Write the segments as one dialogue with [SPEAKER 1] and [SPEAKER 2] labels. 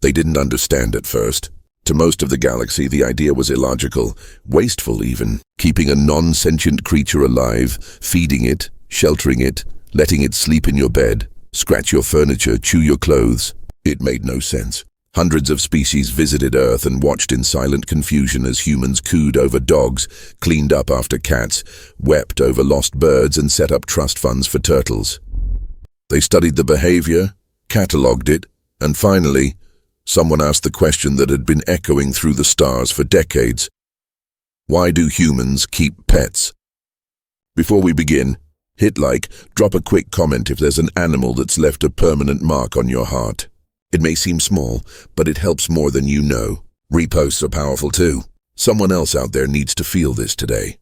[SPEAKER 1] They didn't understand at first. To most of the galaxy, the idea was illogical, wasteful even. Keeping a non-sentient creature alive, feeding it, sheltering it, letting it sleep in your bed, scratch your furniture, chew your clothes. It made no sense. Hundreds of species visited Earth and watched in silent confusion as humans cooed over dogs, cleaned up after cats, wept over lost birds, and set up trust funds for turtles. They studied the behavior, catalogued it, and finally, someone asked the question that had been echoing through the stars for decades. Why do humans keep pets? Before we begin, hit like, drop a quick comment if there's an animal that's left a permanent mark on your heart. It may seem small, but it helps more than you know. Reposts are powerful too. Someone else out there needs to feel this today.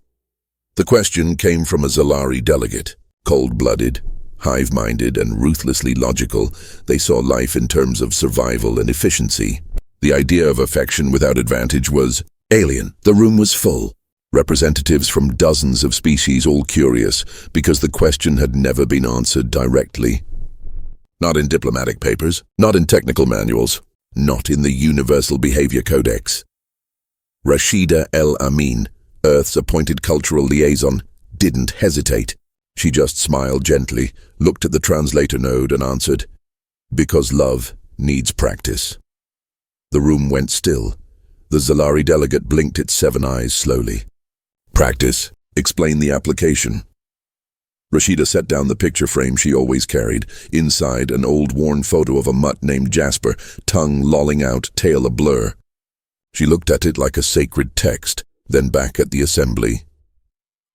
[SPEAKER 1] The question came from a Zalari delegate. Cold-blooded, hive-minded, and ruthlessly logical, they saw life in terms of survival and efficiency. The idea of affection without advantage was alien. The room was full. Representatives from dozens of species, all curious, because the question had never been answered directly. Not in diplomatic papers, not in technical manuals, not in the Universal Behavior Codex. Rashida El Amin, Earth's appointed cultural liaison, didn't hesitate. She just smiled gently, looked at the translator node and answered, "Because love needs practice." The room went still. The Zalari delegate blinked its 7 eyes slowly. "Practice. Explain the application." Rashida set down the picture frame she always carried. Inside, an old worn photo of a mutt named Jasper, tongue lolling out, tail a blur. She looked at it like a sacred text, then back at the assembly.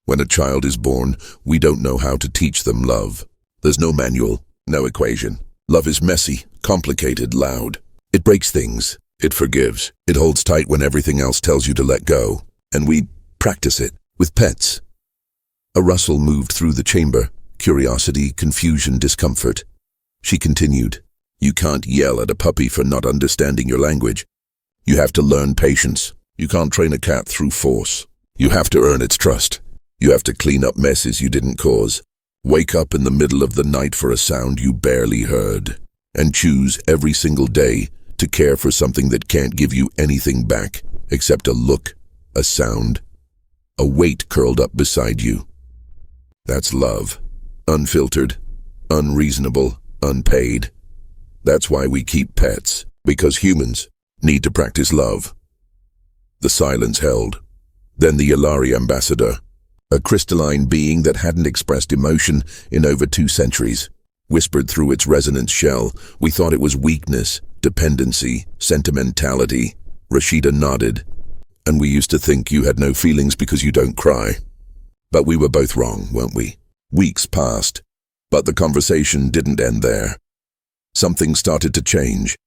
[SPEAKER 1] When a child is born, we don't know how to teach them love. There's no manual, no equation. Love is messy, complicated, loud. It breaks things. It forgives. It holds tight when everything else tells you to let go. And we practice it with pets. A rustle moved through the chamber. Curiosity, confusion, discomfort. She continued, "You can't yell at a puppy for not understanding your language. You have to learn patience. You can't train a cat through force. You have to earn its trust. You have to clean up messes you didn't cause. Wake up in the middle of the night for a sound you barely heard. And choose every single day to care for something that can't give you anything back except a look, a sound, a weight curled up beside you. That's love. Unfiltered, unreasonable, unpaid. That's why we keep pets, because humans need to practice love." The silence held. Then the Yalari ambassador, a crystalline being that hadn't expressed emotion in over 2 centuries, whispered through its resonance shell, "We thought it was weakness, dependency, sentimentality." Rashida nodded. "And we used to think you had no feelings because you don't cry." But we were both wrong, weren't we? Weeks passed, but the conversation didn't end there. Something started to change.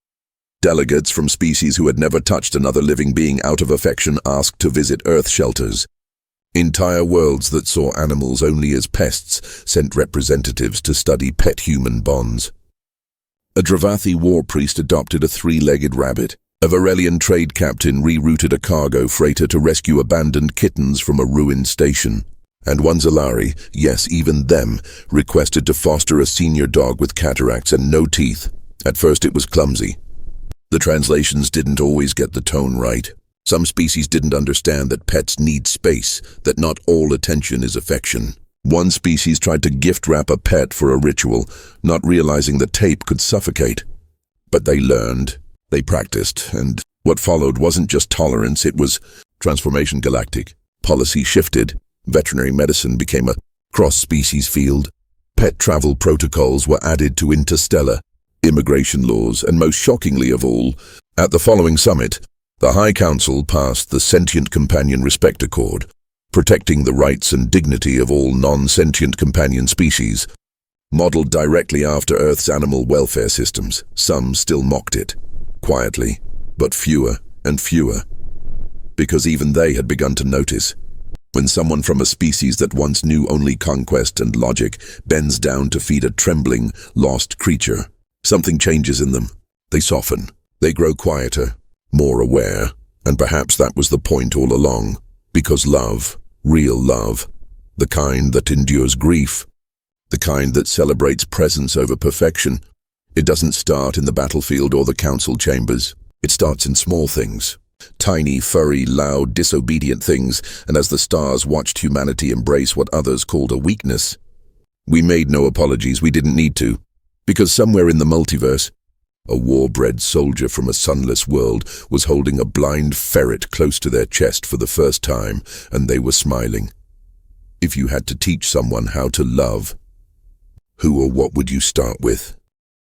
[SPEAKER 1] Delegates from species who had never touched another living being out of affection asked to visit Earth shelters. Entire worlds that saw animals only as pests sent representatives to study pet-human bonds. A Dravathi war priest adopted a 3-legged rabbit. A Varelian trade captain rerouted a cargo freighter to rescue abandoned kittens from a ruined station. And one Zalari, yes, even them, requested to foster a senior dog with cataracts and no teeth. At first it was clumsy. The translations didn't always get the tone right. Some species didn't understand that pets need space, that not all attention is affection. One species tried to gift-wrap a pet for a ritual, not realizing the tape could suffocate. But they learned, they practiced, and what followed wasn't just tolerance, it was transformation galactic. Policy shifted. Veterinary medicine became a cross-species field. Pet travel protocols were added to interstellar immigration laws, and most shockingly of all, at the following summit, the High Council passed the Sentient Companion Respect Accord, protecting the rights and dignity of all non-sentient companion species, modeled directly after Earth's animal welfare systems. Some still mocked it, quietly, but fewer and fewer, because even they had begun to notice. When someone from a species that once knew only conquest and logic bends down to feed a trembling, lost creature, something changes in them. They soften. They grow quieter, more aware, and perhaps that was the point all along, because love, real love, the kind that endures grief, the kind that celebrates presence over perfection, It doesn't start in the battlefield or the council chambers. It starts in small things. Tiny, furry, loud, disobedient things, and as the stars watched humanity embrace what others called a weakness, we made no apologies, we didn't need to. Because somewhere in the multiverse, a war-bred soldier from a sunless world was holding a blind ferret close to their chest for the first time, and they were smiling. If you had to teach someone how to love, who or what would you start with?